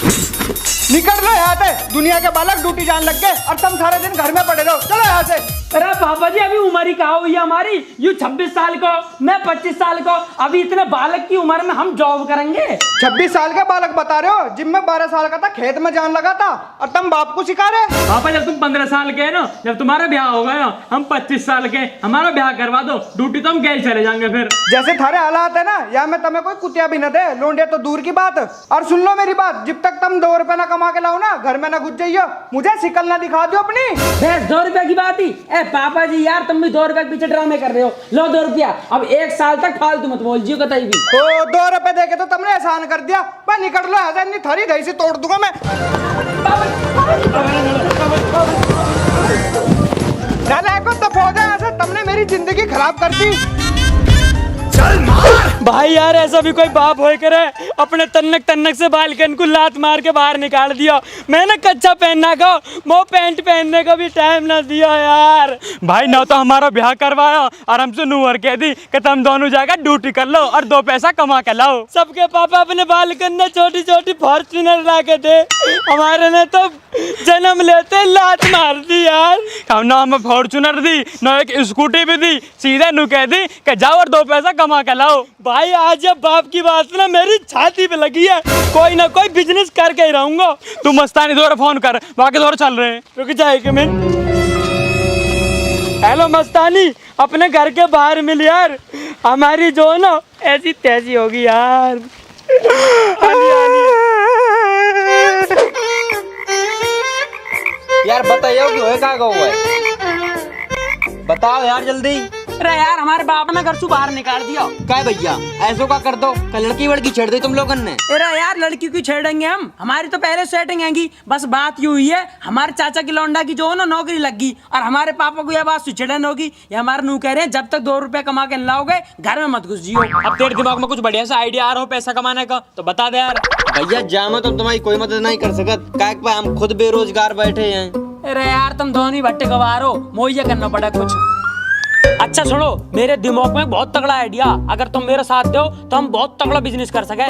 निकल लो यहाँ से, दुनिया के बालक ड्यूटी जान लग गए और तुम सारे दिन घर में पड़े रहो। चलो यहाँ से। अरे पापा जी अभी उम्र ही कहाँ हुई हमारी, यू 26 साल को, मैं 25 साल को, अभी इतने बालक की उम्र में हम जॉब करेंगे। 26 साल के बालक बता रहे हो? जिम में 12 साल का था, खेत में जान लगा था और तुम बाप को सिखा रहे। पापा जब तुम 15 साल के है ना, जब तुम्हारा ब्याह होगा ना, हम 25 साल के, हमारा ब्याह करवा दो, ड्यूटी तो हम गैल चले जाएंगे फिर। जैसे थारे हालात है ना, या मैं तुम्हें कोई कुतिया भी न दे, लोंडे तो दूर की बात। और सुन लो मेरी बात, जब तक तुम 2 रुपए ना कमा के लाओ ना, घर में ना घुस जाइयो, मुझे शिकल ना दिखा दो अपनी। बस 2 रुपए की बात ही। ए पापा जी यार तुम भी 2 रुपए के पीछे ड्रामे कर रहे हो। लो 2 रुपया, अब 1 साल तक फालतू मत बोल जियो कतई भी। ओ 2 रुपए देके तो तुमने एहसान कर दिया। मैं निकल लो ऐसा, नहीं थारी दही से तोड़ दूंगा मैं। नालायकों तो पौधा ऐसे, तुमने मेरी जिंदगी खराब कर दी। भाई यार ऐसा भी कोई बाप होए करे, अपने तन्नक से बालकन को लात मार के बाहर निकाल दिया। मैंने कच्चा पहनना का, वो पैंट पहनने का भी टाइम ना दिया यार। भाई ना तो हमारा ब्याह करवाया और हमसे नूर कह दी कि तुम दोनों जाकर ड्यूटी कर लो और 2 पैसा कमा के लाओ। सबके पापा अपने बालकन में छोटी छोटी फॉर्च्यूनर ला के थे, हमारे ने तो जन्म लेते लात मार दी यार। ना हमें फॉर्च्यूनर दी, ना एक स्कूटी भी दी, सीधे नू कह दी कि जाओ और 2 पैसा कमा के लाओ। भाई आज जब बाप की बात ना मेरी छाती पे लगी है, कोई ना कोई बिजनेस करके ही रहूंगा। तू मस्तानी दोबारा फोन कर, बाकी दोबारा चल रहे हैं। रुक जा 1 मिनट। हेलो मस्तानी, अपने घर के बाहर मिल यार, हमारी जो ना ऐसी तैसी होगी यार। यार बताइए कि होए का हुआ है, बताओ यार जल्दी। अरे यार हमारे बाप ने घर से बाहर निकाल दिया। क्या भैया ऐसो का कर दो, कल लड़की वड़की छेड़ दी तुम लोगों ने। अरे यार लड़की की छेड़ेंगे हम, हमारी तो पहले सेटिंग हैगी। बस बात यूं हुई है, हमारे चाचा की लौंडा की जो है ना नौकरी लग गई, और हमारे पापा को यह बात सुचड़न होगी। ये हमारे नू कह रहे हैं जब तक 2 रुपए कमा के लाओगे घर में मत घुस जियो। अब तेरे दिमाग में कुछ बढ़िया सा आइडिया आ रहा हो पैसा कमाने का तो बता दे यार। भैया जामा तो तुम्हारी कोई मदद नहीं कर सकत, क्या पे हम खुद बेरोजगार बैठे हैं। अरे यार तुम दोनों ही भट्टे गवार हो, मुझे करना पड़ा कुछ। अच्छा सुनो, मेरे दिमाग में बहुत तगड़ा आइडिया, अगर तुम मेरे साथ दो तो हम बहुत तगड़ा बिजनेस कर सके।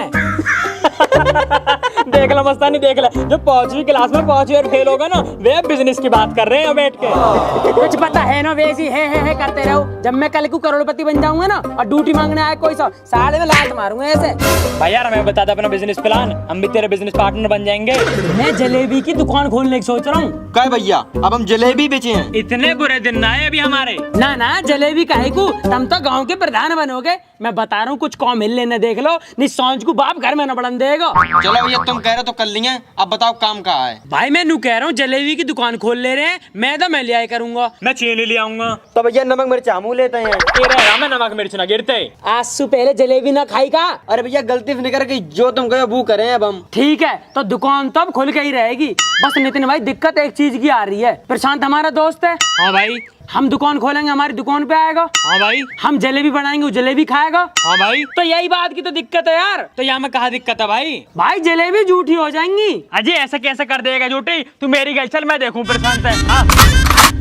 देख लो मस्तानी देख ले, जो 5वीं क्लास में 5 ईयर फेल होगा ना, वे बिजनेस की बात कर रहे हैं बैठ के। कुछ पता है ना, वैसी है करते रहो। जब मैं कल को करोड़पति बन जाऊंगा ना और ड्यूटी मांगने आए कोई साले में लात मारूंगा ऐसे। भाई यार हमें बता दे अपना बिजनेस प्लान, हम भी तेरे बिजनेस पार्टनर बन जाएंगे। मैं जलेबी की दुकान खोलने की सोच रहा हूँ। क्या भैया अब हम जलेबी बेचे हैं? इतने बुरे दिन ना है अभी हमारे। ना जलेबी काहे को, तुम तो गांव के प्रधान बनोगे। मैं बता रहा हूँ कुछ कॉम मिल लेने देख लो, नहीं सांझ को बाप घर में न बढ़न देगा। चलो भैया तुम कह रहे तो कर लिए, अब बताओ काम कहाँ है? भाई मैं नू कह रहा हूँ जलेबी की दुकान खोल ले रहे हैं, मैदा मैं ले आया करूंगा, मैं चीनी ले आऊंगा। तो भैया नमक मिर्च हमू लेते हैं। मैं नमक मिर्च ना गिरते। आज से पहले जलेबी ना खाई का। अरे भैया गलती से निकल गई, जो तुम कहे वो करें अब हम। ठीक है तो दुकान तो अब खुल के ही रहेगी। बस नितिन भाई दिक्कत एक चीज की आ रही है, प्रशांत हमारा दोस्त है। हाँ भाई। हम दुकान खोलेंगे, हमारी दुकान पे आएगा। हाँ भाई। हम जलेबी बनाएंगे, वो जलेबी खाएगा। हाँ भाई। तो यही बात की तो दिक्कत है यार। तो यहाँ में कहा दिक्कत है भाई? भाई जलेबी झूठी हो जाएंगी। अजय ऐसे कैसे कर देगा झूठी? तू मेरी गल चल, मैं देखूं प्रशांत है। हाँ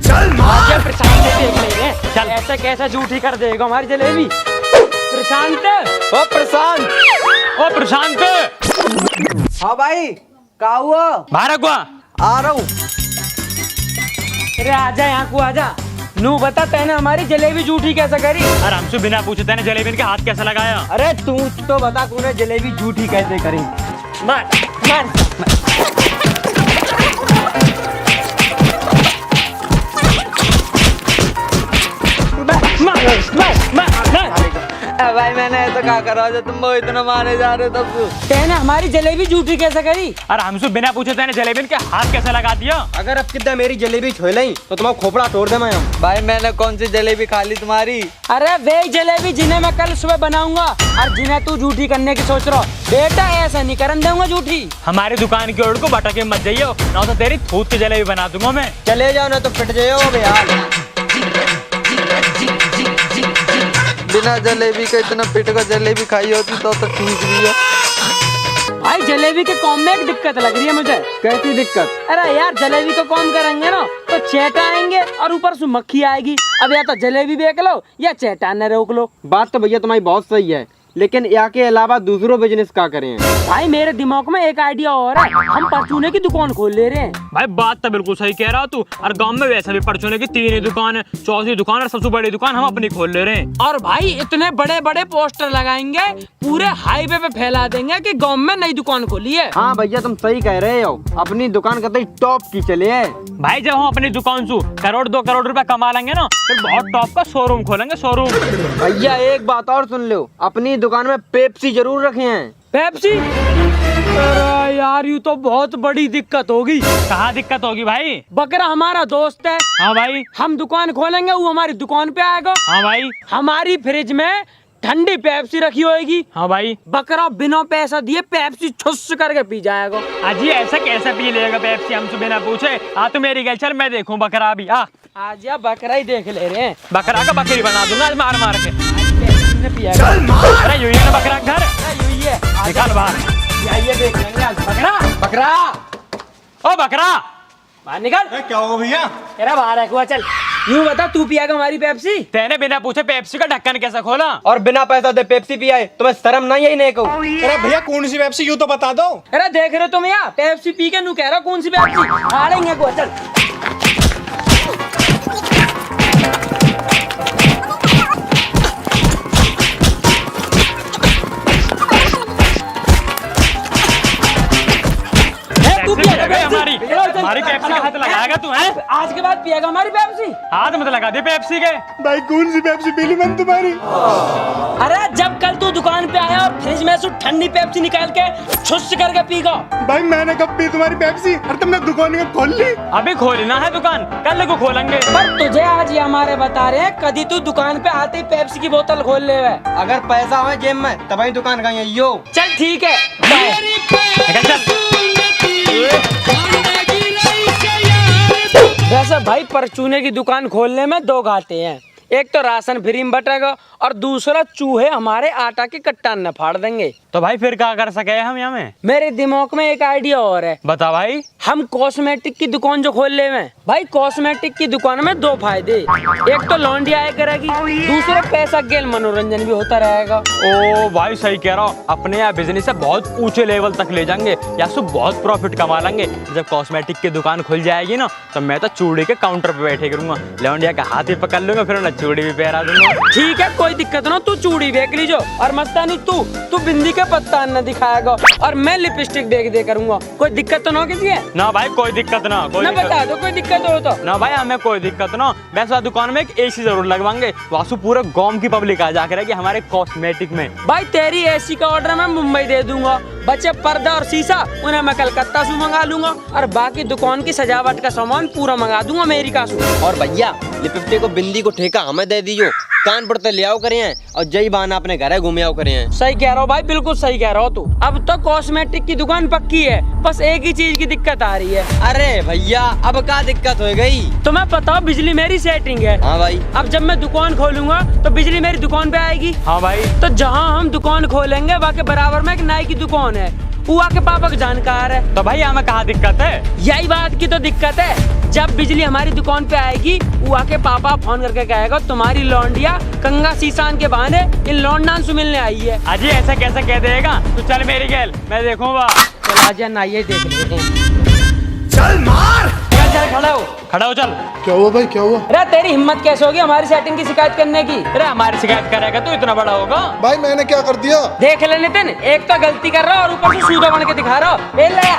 चल मार प्रशांत से देख लेंगे। चल ऐसे कैसे झूठी कर देगा हमारी जलेबी? प्रशांत ओ प्रशांत, ओ प्रशांत। हाँ भाई का हुआ? बाहर को आ रहा हूँ। अरे आजा यहाँ को आजा। नू बता तैने हमारी जलेबी झूठी कैसे करी? अरे हमसे बिना पूछे तैने जलेबी के हाथ कैसे लगाया? अरे तू तो बता तूने जलेबी झूठी कैसे करी? मार मार। भाई मैंने ऐसा क्या करा जो तुम वो इतना मारे जा रहे हो? तब तैने हमारी जलेबी झूठी कैसे करी? अरे हमसे बिना पूछे तैने जलेबी के हाथ कैसे लगा दिया? अगर अब कितना मेरी जलेबी छोलाई तो तुम्हारा खोपड़ा तोड़ दे मैं। भाई मैंने कौन सी जलेबी खा ली तुम्हारी? अरे वे जलेबी जिन्हें मैं कल सुबह बनाऊंगा और जिन्हें तू झूठी करने की सोच रहा बेटा, ऐसा नहीं करन दूंगा झूठी। हमारी दुकान की ओर को भटके मत जाइयो, ना तो तेरी थूत की जलेबी बना दूंगा मैं। चले जाओ ना तो पिट जाओ यार। बिना जलेबी के इतना पिट का जलेबी खाई होती तो ठीक भी है। भाई जलेबी के कॉम में एक दिक्कत लग रही है मुझे। कैसी दिक्कत? अरे यार जलेबी को कॉम करेंगे ना तो चेटा आएंगे और ऊपर से मक्खी आएगी। अब या तो जलेबी बेच लो या चेटाने रोक लो। बात तो भैया तुम्हारी बहुत सही है, लेकिन या के अलावा दूसरों बिजनेस का करें। भाई मेरे दिमाग में एक आइडिया और है, हम परचूने की दुकान खोल ले रहे हैं। भाई बात तो बिल्कुल सही कह रहा तू। और गांव में वैसे भी परचूने की 3 ही दुकान है, चौथी दुकान और सबसे बड़ी दुकान हम अपनी खोल ले रहे हैं। और भाई इतने बड़े बड़े पोस्टर लगाएंगे, पूरे हाईवे पे फैला देंगे कि गांव में नई दुकान खोली है। हाँ भैया तुम सही कह रहे हो, अपनी दुकान कतई टॉप की चले है। भाई जब हम अपनी दुकान से करोड़ 2 करोड़ रुपए कमा लेंगे ना, फिर बहुत टॉप का शोरूम खोलेंगे, शोरूम। भैया एक बात और सुन लो, अपनी दुकान में पेप्सी जरूर रखे हैं। पेप्सी? अरे यार ये तो बहुत बड़ी दिक्कत होगी। कहाँ दिक्कत होगी भाई? बकरा हमारा दोस्त है। हाँ भाई। हम दुकान खोलेंगे, वो हमारी दुकान पे आएगा। हाँ भाई। हमारी फ्रिज में ठंडी पेप्सी रखी होगी। हाँ भाई। बकरा बिना पैसा दिए पेप्सी छुस करके पी जाएगा। अजी ऐसा कैसे पी लेगा पेप्सी हमसे बिना पूछे? आ तू मेरी गल चल, मैं देखूं बकरा भी। आ आज या बकरा ही देख ले रहे हैं। बकरा का बकरी बना दूंगा आज मार मार के। पेप्सी ने पिया। अरे यही है ना बकरा का घर, यही है। निकाल बाहर। आइए देख लेंगे आज। बकरा बकरा ओ बकरा बाहर निकल। क्या हुआ भैया? तेरा बाहर है हुआ, चल। यूं बता, तू पियागा हमारी पेप्सी? तेने बिना पूछे पेप्सी का ढक्कन कैसे खोला? और बिना पैसा दे पेप्सी पियाए, तुम्हें शर्म नहीं है नहीं कहूँ। अरे भैया कौन सी पेप्सी, यूं तो बता दो। अरे देख रहे हो तुम यहाँ पेप्सी पी के नू कह रहा कौन सी पेप्सी? हारेंगे को, चल। तू पिएगा पेप्सी? हमारी पेप्सी का हाथ लगाएगा तू है? आज के बाद पिएगा हमारी पेप्सी? हाथ मत लगा दे पेप्सी के। भाई कौन सी पेप्सी पी ली मैंने तुम्हारी? अरे जब कल तू दुकान पे आया और फ्रिज में से ठंडी पेप्सी निकाल के छुस करके पीगा। भाई मैंने कब पी तुम्हारी पेप्सी? अरे तुमने दुकान खोल ली? अभी खोलना है दुकान, कल को खोलेंगे। पर तुझे आज ये हमारे बता रहे हैं, कभी तू दुकान पे आते ही पेप्सी की बोतल खोल ले। अगर पैसा हो जेब में तभी दुकान का यो। चल ठीक है। निकल चल। वैसे भाई परचूने की दुकान खोलने में 2 घाटे हैं। एक तो राशन फ्री में बटेगा और दूसरा चूहे हमारे आटा के कट्टा न फाड़ देंगे। तो भाई फिर क्या कर सके हम यहाँ में? मेरे दिमाग में एक आइडिया और है। बता भाई। हम कॉस्मेटिक की दुकान जो खोल ले में, भाई कॉस्मेटिक की दुकान में 2 फायदे। एक तो लौंडी आया करेगी, दूसरे पैसा गेल मनोरंजन भी होता रहेगा। ओ भाई सही कह रहा हूँ, अपने यहाँ बिजनेस से बहुत ऊंचे लेवल तक ले जाएंगे, या सो बहुत प्रॉफिट कमा लेंगे। जब कॉस्मेटिक की दुकान खुल जाएगी ना, तो मैं तो चूड़ी के काउंटर पे बैठे करूंगा, लौंडिया का हाथ ही पकड़ लूंगा, फिर ना चूड़ी भी पहरा दूंगा। ठीक है कोई दिक्कत ना, तू चूड़ी बेच लीजो और मस्तानी तू बिंदी के पत्ता न दिखाएगा और मैं लिपस्टिक बेच दे करूंगा। कोई दिक्कत तो ना किसी है? ना भाई कोई दिक्कत ना, कोई ना दिक्कत बता दो कोई दिक्कत हो तो। ना भाई हमें कोई दिक्कत ना। वैसे दुकान में एक एसी जरूर लगवाएंगे, वासु पूरे गांव की पब्लिक आ जाकर कि हमारे कॉस्मेटिक में। भाई तेरी एसी का ऑर्डर मैं मुंबई दे दूंगा, बच्चे पर्दा और शीशा उन्हें मैं कलकत्ता से मंगा लूंगा और बाकी दुकान की सजावट का सामान पूरा मंगा दूंगा अमेरिका से। और भैया लिपस्टिक को बिंदी को ठेका हमें दे दीजिए, कानपुर से ले आओ करे हैं और जय बहाना अपने घर है घूमे आओ करे हैं। सही कह रहा हो भाई, बिल्कुल सही कह रहा हो तू। अब तो कॉस्मेटिक की दुकान पक्की है, बस एक ही चीज की दिक्कत आ रही है। अरे भैया अब क्या दिक्कत हो गई? तुम्हें पता हो बिजली मेरी सेटिंग है। हाँ भाई। अब जब मैं दुकान खोलूंगा तो बिजली मेरी दुकान पे आएगी। हाँ भाई। तो जहाँ हम दुकान खोलेंगे वहाँ के बराबर में एक नाई की दुकान है, वो आके पापा का जानकार है। तो भाई हमें कहाँ दिक्कत है? यही बात की तो दिक्कत है। जब बिजली हमारी दुकान पे आएगी, वो आके पापा फोन करके कहेगा तुम्हारी लौंडिया कंगा सीसान के बहाने इन लौंडान से मिलने आई है। अजी ऐसा कैसे कह देगा? तू चल मेरी गैल, मैं देखूंगा। चल आजा नाइए देख लेते हैं। चल मार। चल खड़ा हो। खड़ा हो चल। क्या हुआ भाई क्या हुआ? अरे तेरी हिम्मत कैसे होगी हमारी सेटिंग की शिकायत करने की? अरे हमारी शिकायत करेगा तो इतना बड़ा होगा? भाई मैंने क्या कर दिया? देख ले नितिन, एक तो गलती कर रहा हो और ऊपर से सूदा बन के दिखा रहा हो। ले ले।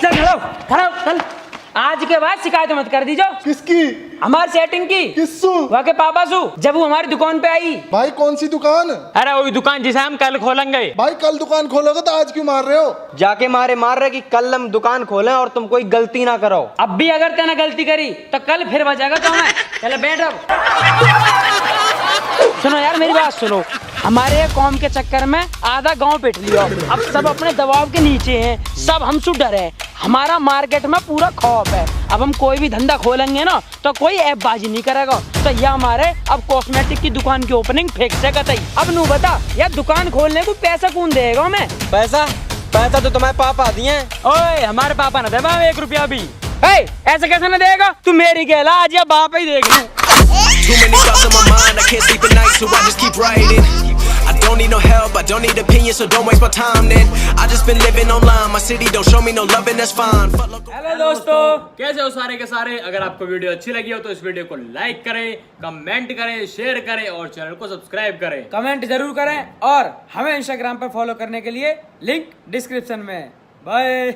चल खड़ा हो, चल। आज के बाद शिकायत मत कर दीजो। किसकी? हमारी सेटिंग की। किससू? वहाँ के पापा सु, जब वो हमारी दुकान पे आई। भाई कौन सी दुकान? अरे वही दुकान जिसे हम कल खोलेंगे। भाई कल दुकान खोलोगे तो आज क्यों मार रहे हो? जाके मार रहे कि कल हम दुकान खोलें और तुम कोई गलती ना करो। अब भी अगर तेने गलती करी तो कल फिर बजाएगा तो हमें। चले बैठ अब। सुनो यार मेरी बात सुनो, हमारे कौम के चक्कर में आधा गांव पिट लिया। अब सब अपने दबाव के नीचे हैं, सब हमसे डरे हैं। हमारा मार्केट में पूरा खौफ है। अब हम कोई भी धंधा खोलेंगे ना तो कोई ऐपबाजी नहीं करेगा। तो यह हमारे अब कॉस्मेटिक की दुकान की ओपनिंग फिक्स है कतई। अब नू बता यार, दुकान खोलने को पैसा कौन देगा हमें? पैसा तो तुम्हारे पापा दिए हैं। ओए हमारे पापा ना दे 1 रुपया भी। ऐसे कैसे ना देगा तू मेरी कहला आज या बाप ही देख लूं। Too many thoughts on my mind, I can't sleep at night, so I just keep writing. I don't need no help, I don't need opinions, so don't waste my time then. I just been living online, my city don't show me no love and that's fine. Hello दोस्तों, कैसे हो सारे के सारे। अगर आपको video अच्छी लगी हो तो इस वीडियो को लाइक करें, कमेंट करें, शेयर करें और चैनल को सब्सक्राइब करें। कमेंट जरूर करें और हमें इंस्टाग्राम पर फॉलो करने के लिए लिंक डिस्क्रिप्शन में है। बाय।